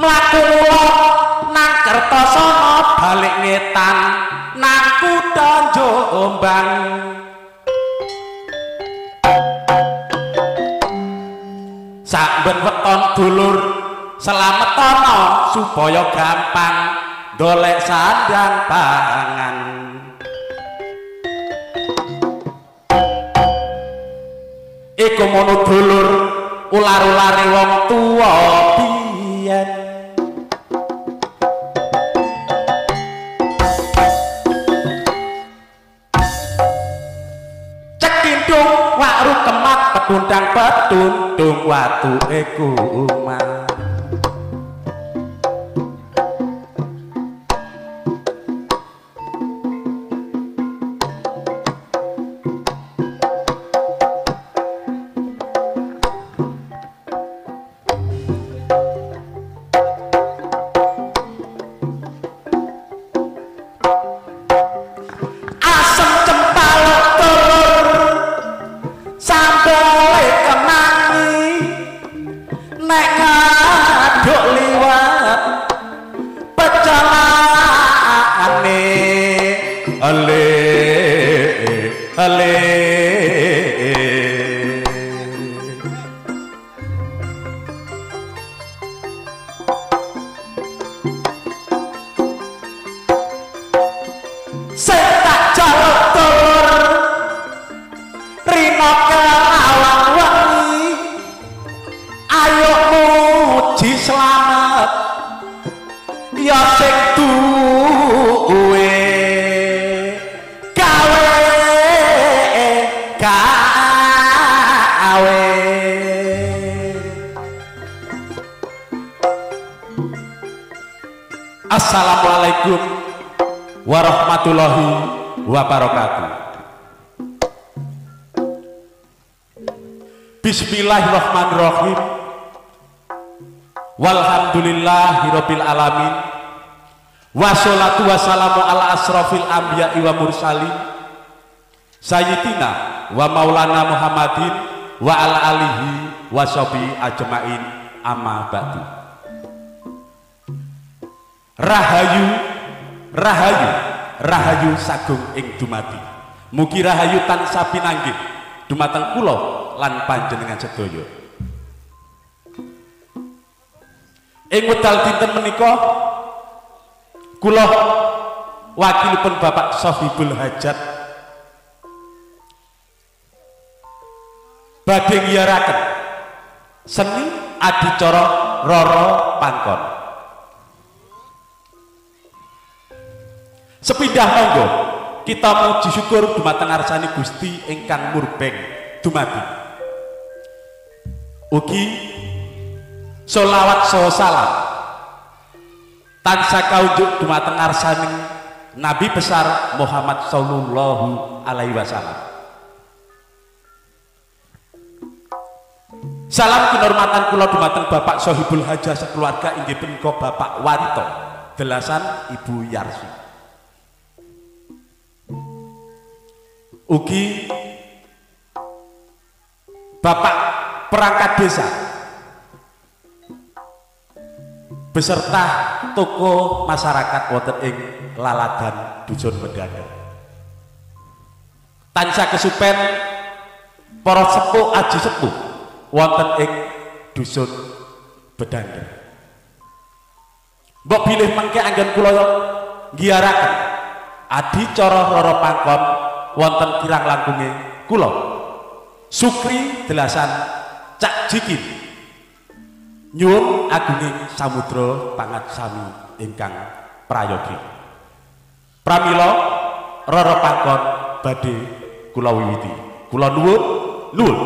mlaku mula nang Kertosana balik ngetan nang Kutha Jombang. Saben weton dulur slametana supaya gampang golek sandang pangan. Iku mono dulur ular-ulare wong tuwa biyen. Cekindung wakru kemat petundang petundung watu kuman. Assalamualaikum warahmatullahi wabarakatuh. Bismillahirrahmanirrahim. Walhamdulillahirabbil alamin. Wassalatu wassalamu ala asrofil anbiya'i wa mursalin sayyidina wa maulana Muhammadin wa ala alihi wa sahbihi ajmain amma ba'du. Rahayu, rahayu, rahayu sagung ing dumati. Mugi rahayu tansah pinanggih dumateng kula lan panjenengan sedaya. Ing wekdal dinten menika kula wakilipun Bapak Sohibul Hajat badhe ngiyaraken seni adicara Roro Pangkon. Sepindah monggo kita muji syukur dumateng ngarsane Gusti ingkang murbeng dumadi. Ugi sholawat saha salam tansah kaunjuk dumateng ngarsaning Nabi besar Muhammad sallallahu alaihi wasallam. Salam kinurmatan kula dumateng Bapak Sohibul Hajah sekeluarga inggih punika Bapak Wanto Delasan Ibu Yarsi. Ugi Bapak perangkat desa beserta tokoh masyarakat wonten ing laladan Dusun Bedandel. Tansah kesupen para sepuh aji sepuh wonten ing Dusun Bedandel. Mbok bilih mengke anggen kula ngiyaraken adicara Roro Pangkon wonten kirang langkunge kula Sukri Delasan Cak Jikin nyuwun agunging samudra pangat sami ingkang prayogi. Pramila Roro Pangkon badhe kula wiwiti. Kula nuwun nuwun.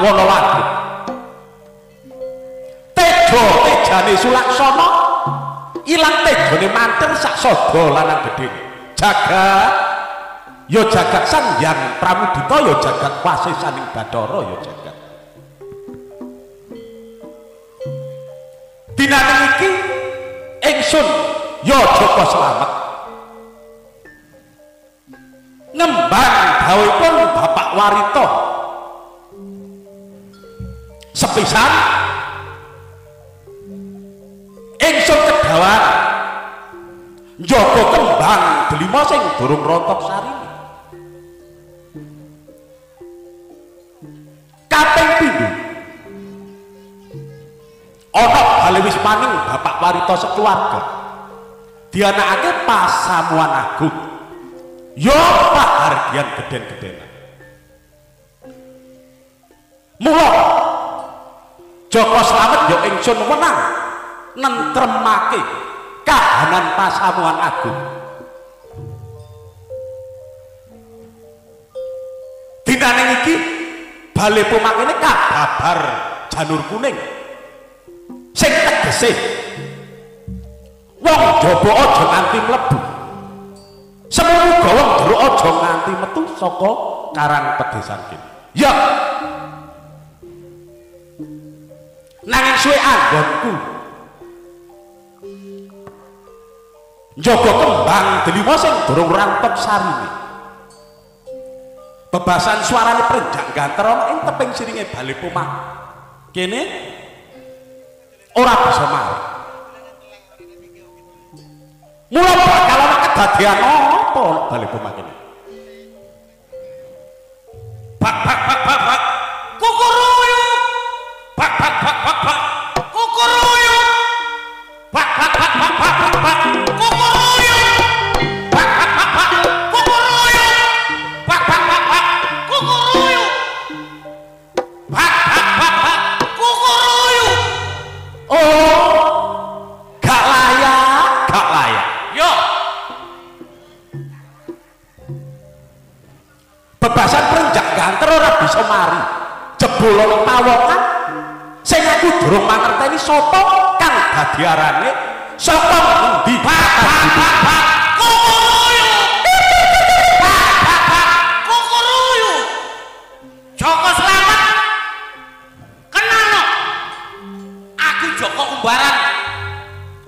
Wono Watu tejane Sulaksana ilang tegane manten sak sada lanang gedhe jagat ya jagat Sang Hyang Pramudita ya jagat Wasisaning Bathara ya jagat dinane iki ingsun ya Joko Slamet ngembang dawuhipun Bapak Warita sepisan ingsun kedawan njaga kembang delima sing durung rontok sarine kaping pindho ana bale wis maning Bapak Warita sekeluarga dianakake pasamuan agung ya pahargyan geden-gedenan mula Joko Slamet ya ingsun wenang nentremake kahanan pasamuan agung dinane iki bale pemakene kababar janur kuning sing tegese wong jaba aja nganti mlebu semono wong jero aja nganti metu saka karang pedesan kene ya nanging suwe anggonku njaga kembang delima sing durung rantok sarine bebasan suarane prenjak ganter ana ing teping siringe bale pomah kene ora bisa mari mula bakal ana kedadian apa bale pomah kene bak kukuruyu bak kukuruyu bak kukuruyu bak kukuruyu bak kukuruyu bak kukuruyu oh gak layak yo bebasan prenjak ganter ora bisa mari jebul pawongan sing aku durung mangerteni sapa kang dadi arane sapa endi kukuruyu Joko Slamet kenal aku Joko Umbaran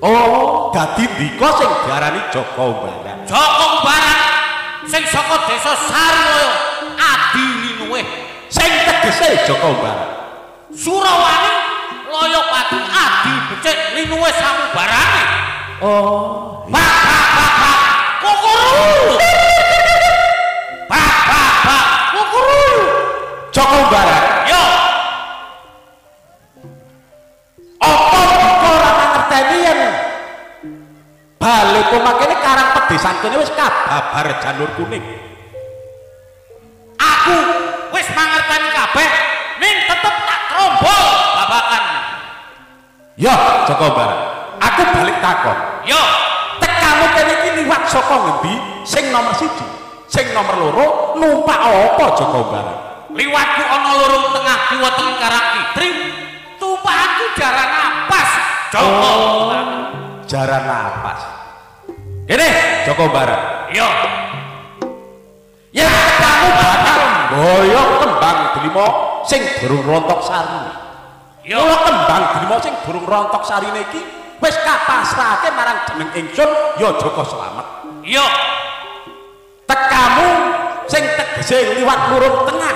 oh dadi ndika sing diarani Joko Umbaran sing saka desa Sarloyo Adi Linuwih sing tegese Joko Umbaran Surawani Loyopati Adi Becik Linuwih samubarane oh kukuruyu kukuruyu Joko Umbaran yo apa kok ora ngerteni yen bale pemakene karang pedesan kene wis kababar janur kuning aku wis mangerteni kabeh ning tetep tak rombol babakan yo Joko Umbaran aku balik takon yo tekamu kene iki liwat saka ngendi sing nomor 1 sing nomor 2 numpak apa Joko Umbaran liwatku ana lorong tengah kiwa teng Karang Kitri tumpahanku jaran napas Joko jaran napas kene Joko Umbaran yo ya kamu bakal boyong kembang delima sing durung rontok sarine yo kembang delima sing durung rontok sarine iki wis kapasrahake marang jeneng ingsun ya Joko Slamet yo tekamu sing tegese liwat lurung tengah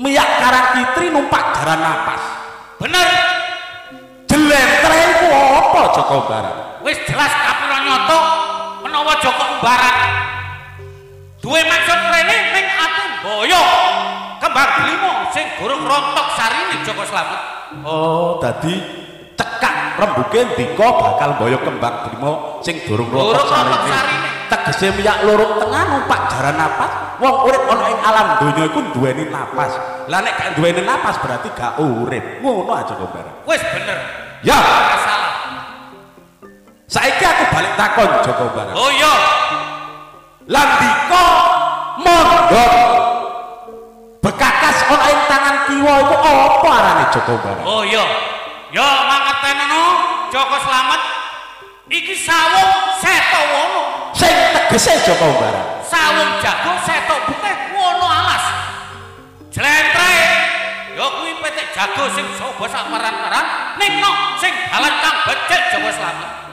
miyak Karang Kitri numpak jaran napas bener jlentre iku apa Joko Umbaran wis jelas kapira nyoto menawa Joko Umbaran duwe maksud rene ning aku boyo kembang delima sing durung rontok sarine Joko Slamet oh dadi cekak rembuke ndika bakal boyo kembang delima sing durung rontok sarine tegese miyak lurung tengah numpak jaran napas wong urip ana ing alam donya iku duweni napas lah nek gak duweni napas berarti gak urip ngono aja Joko Umbaran wis bener ya salah saiki aku balik takon Joko Umbaran oh iya lan dika mondok bekakas ana ing tangan kiwa iku apa arane Joko Umbaran oh iya ya mangertenono Joko Slamet iki sawung Setawono sing tegese Joko Barat. Sawung jago setok bukeh ngono alas. Jlentre ya kuwi petik jago sing sobo sak paran-paran ning nok sing dalan kang becik Jawa Slamet.